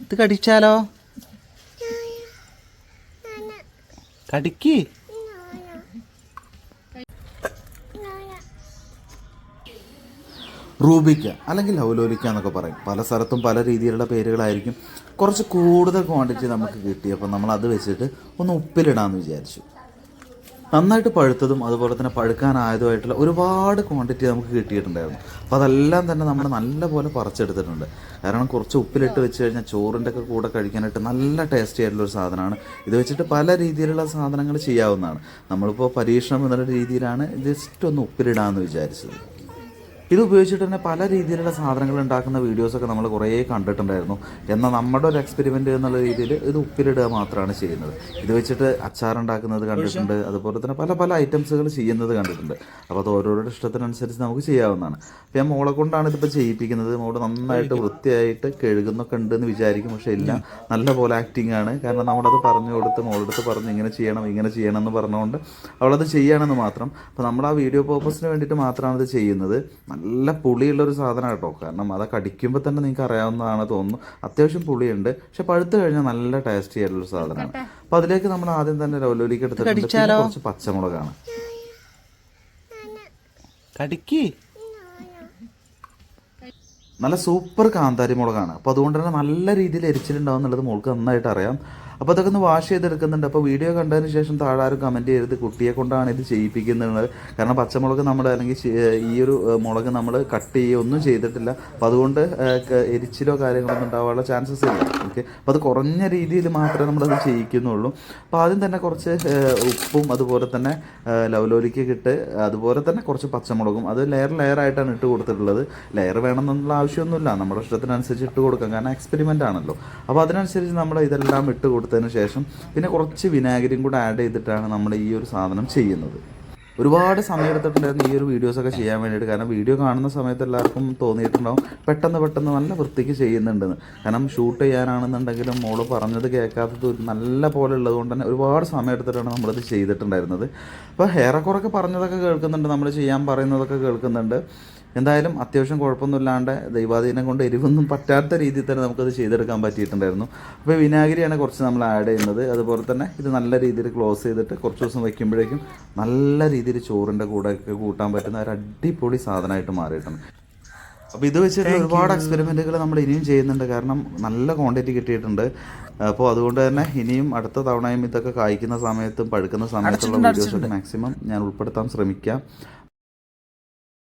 ഇത് കടിച്ചാലോ? കടിക്ക്. റൂബിക്ക അല്ലെങ്കിൽ ലൗലോലിക്ക എന്നൊക്കെ പറയും. പല സ്ഥലത്തും പല രീതിയിലുള്ള പേരുകളായിരിക്കും. കുറച്ച് കൂടുതൽ ക്വാണ്ടിറ്റി നമുക്ക് കിട്ടി. അപ്പോൾ നമ്മൾ അത് വെച്ചിട്ട് ഒന്ന് ഉപ്പിലിടാമെന്ന് വിചാരിച്ചു. നന്നായിട്ട് പഴുത്തതും അതുപോലെ തന്നെ പഴുക്കാനായതുമായിട്ടുള്ള ഒരുപാട് ക്വാണ്ടിറ്റി നമുക്ക് കിട്ടിയിട്ടുണ്ടായിരുന്നു. അപ്പോൾ അതെല്ലാം തന്നെ നമ്മൾ നല്ലപോലെ പറിച്ചെടുത്തിട്ടുണ്ട്. കാരണം കുറച്ച് ഉപ്പിലിട്ട് വെച്ച് കഴിഞ്ഞാൽ ചോറിൻ്റെ ഒക്കെ കൂടെ കഴിക്കാനായിട്ട് നല്ല ടേസ്റ്റി ആയിട്ടുള്ളൊരു സാധനമാണ്. ഇത് വെച്ചിട്ട് പല രീതിയിലുള്ള സാധനങ്ങൾ ചെയ്യാവുന്നതാണ്. നമ്മളിപ്പോൾ പരീക്ഷണം എന്നുള്ള രീതിയിലാണ് ജസ്റ്റ് ഒന്ന് ഉപ്പിലിടാമെന്ന് വിചാരിച്ചത്. ഇത് ഉപയോഗിച്ചിട്ട് തന്നെ പല രീതിയിലുള്ള സാധനങ്ങൾ ഉണ്ടാക്കുന്ന വീഡിയോസൊക്കെ നമ്മൾ കുറേ കണ്ടിട്ടുണ്ടായിരുന്നു. എന്നാൽ നമ്മുടെ ഒരു എക്സ്പെരിമെൻ്റ് എന്നുള്ള രീതിയിൽ ഇത് ഉപ്പിലിടുക മാത്രമാണ് ചെയ്യുന്നത്. ഇത് വെച്ചിട്ട് അച്ചാറുണ്ടാക്കുന്നത് കണ്ടിട്ടുണ്ട്, അതുപോലെ തന്നെ പല പല ഐറ്റംസുകൾ ചെയ്യുന്നത് കണ്ടിട്ടുണ്ട്. അപ്പോൾ അത് ഓരോരുടെ ഇഷ്ടത്തിനനുസരിച്ച് നമുക്ക് ചെയ്യാവുന്നതാണ്. അപ്പോൾ ഞാൻ മോളെ കൊണ്ടാണ് ഇതിപ്പോൾ ചെയ്യിപ്പിക്കുന്നത്. മോള് നന്നായിട്ട് വൃത്തിയായിട്ട് കഴുകുന്നൊക്കെ ഉണ്ടെന്ന് വിചാരിക്കും, പക്ഷേ ഇല്ല, നല്ല പോലെ ആക്ടിങ് ആണ്. കാരണം നമ്മളത് പറഞ്ഞു കൊടുത്ത് മോളെടുത്ത് പറഞ്ഞ് ഇങ്ങനെ ചെയ്യണം എന്ന് പറഞ്ഞുകൊണ്ട് അവളത് ചെയ്യുകയാണെന്ന് മാത്രം. അപ്പോൾ നമ്മൾ ആ വീഡിയോ പർപ്പസിന് വേണ്ടിയിട്ട് മാത്രമാണ് ഇത് ചെയ്യുന്നത്. നല്ല പുളിയുള്ളൊരു സാധനം കേട്ടോ. കാരണം അത് കടിക്കുമ്പോൾ തന്നെ നിങ്ങൾക്ക് അറിയാവുന്നതാണ് തോന്നുന്നു. അത്യാവശ്യം പുളിയുണ്ട്, പക്ഷെ പഴുത്ത് കഴിഞ്ഞാൽ നല്ല ടേസ്റ്റി ആയിട്ടുള്ളൊരു സാധനമാണ്. അപ്പോൾ അതിലേക്ക് നമ്മൾ ആദ്യം തന്നെ ലൗലോലിക്ക് എടുത്തിട്ട് കുറച്ച് പച്ചമുളകാണ്. കടിക്ക്. നല്ല സൂപ്പർ കാന്താരി മുളകാണ്. അപ്പോൾ അതുകൊണ്ട് തന്നെ നല്ല രീതിയിൽ എരിച്ചിലുണ്ടാവും എന്നുള്ളത് മോൾക്ക് നന്നായിട്ട് അറിയാം. അപ്പോൾ അതൊക്കെ ഒന്ന് വാഷ് ചെയ്തെടുക്കുന്നുണ്ട്. അപ്പോൾ വീഡിയോ കണ്ടതിന് ശേഷം താഴെ ആരും കമൻറ്റ് ചെയ്യരുത് കുട്ടിയെ കൊണ്ടാണ് ഇത് ചെയ്യിപ്പിക്കുന്നത്. കാരണം പച്ചമുളക് നമ്മൾ അല്ലെങ്കിൽ ഈ ഒരു മുളക് നമ്മൾ കട്ട് ചെയ്യുകയോ ഒന്നും ചെയ്തിട്ടില്ല. അപ്പോൾ അതുകൊണ്ട് എരിച്ചിലോ കാര്യങ്ങളൊന്നും ഉണ്ടാവാനുള്ള ചാൻസസ് ഇല്ല. ഓക്കെ, അപ്പോൾ അത് കുറഞ്ഞ രീതിയിൽ മാത്രമേ നമ്മളത് ചെയ്യിക്കുന്നുള്ളൂ. അപ്പോൾ ആദ്യം തന്നെ കുറച്ച് ഉപ്പും അതുപോലെ തന്നെ ലൗലോലിക്കൊക്കെ ഇട്ട് അതുപോലെ തന്നെ കുറച്ച് പച്ചമുളകും അത് ലെയറായിട്ടാണ് ഇട്ട് കൊടുത്തിട്ടുള്ളത്. ലെയർ വേണമെന്നുള്ള ആവശ്യമൊന്നുമില്ല, നമ്മുടെ ഇഷ്ടത്തിനനുസരിച്ച് ഇട്ട് കൊടുക്കാം. കാരണം എക്സ്പെരിമെൻ്റ് ആണല്ലോ. അപ്പോൾ അതിനനുസരിച്ച് നമ്മൾ ഇതെല്ലാം ഇട്ട് കൊടുത്തതിന് ശേഷം പിന്നെ കുറച്ച് വിനാഗിരിയും കൂടെ ആഡ് ചെയ്തിട്ടാണ് നമ്മൾ ഈ ഒരു സാധനം ചെയ്യുന്നത്. ഒരുപാട് സമയം എടുത്തിട്ടുണ്ടായിരുന്നു ഈ ഒരു വീഡിയോസൊക്കെ ചെയ്യാൻ വേണ്ടിയിട്ട്. കാരണം വീഡിയോ കാണുന്ന സമയത്ത് എല്ലാവർക്കും തോന്നിയിട്ടുണ്ടാവും പെട്ടെന്ന് നല്ല വൃത്തിക്ക് ചെയ്യുന്നുണ്ടെന്ന്. കാരണം ഷൂട്ട് ചെയ്യാനാണെന്നുണ്ടെങ്കിലും മോള് പറഞ്ഞത് കേൾക്കാത്തത് നല്ല പോലെ ഉള്ളതുകൊണ്ട് തന്നെ ഒരുപാട് സമയം എടുത്തിട്ടാണ് നമ്മളിത് ചെയ്തിട്ടുണ്ടായിരുന്നത്. അപ്പോൾ ഏറെക്കുറൊക്കെ പറഞ്ഞതൊക്കെ കേൾക്കുന്നുണ്ട്, നമ്മൾ ചെയ്യാൻ പറയുന്നതൊക്കെ കേൾക്കുന്നുണ്ട്. എന്തായാലും അത്യാവശ്യം കുഴപ്പമൊന്നുമില്ലാണ്ട് ദൈവാധീനം കൊണ്ട് എരിവൊന്നും പറ്റാത്ത രീതിയിൽ തന്നെ നമുക്കത് ചെയ്തെടുക്കാൻ പറ്റിയിട്ടുണ്ടായിരുന്നു. അപ്പോൾ വിനാഗിരിയാണ് കുറച്ച് നമ്മൾ ആഡ് ചെയ്യുന്നത്. അതുപോലെ തന്നെ ഇത് നല്ല രീതിയിൽ ക്ലോസ് ചെയ്തിട്ട് കുറച്ച് ദിവസം വയ്ക്കുമ്പോഴേക്കും നല്ല രീതിയിൽ ചോറിൻ്റെ കൂടെയൊക്കെ കൂട്ടാൻ പറ്റുന്ന ഒരു അടിപൊളി സാധനമായിട്ട് മാറിയിട്ടുണ്ട്. അപ്പോൾ ഇത് വെച്ചിട്ട് ഒരുപാട് എക്സ്പെരിമെൻറ്റുകൾ നമ്മൾ ഇനിയും ചെയ്യുന്നുണ്ട്. കാരണം നല്ല ക്വാണ്ടിറ്റി കിട്ടിയിട്ടുണ്ട്. അപ്പോൾ അതുകൊണ്ട് തന്നെ ഇനിയും അടുത്ത തവണയും ഇതൊക്കെ കായ്ക്കുന്ന സമയത്തും പഴുക്കുന്ന സമയത്തുള്ള വീഡിയോസൊക്കെ മാക്സിമം ഞാൻ ഉൾപ്പെടുത്താൻ ശ്രമിക്കാം.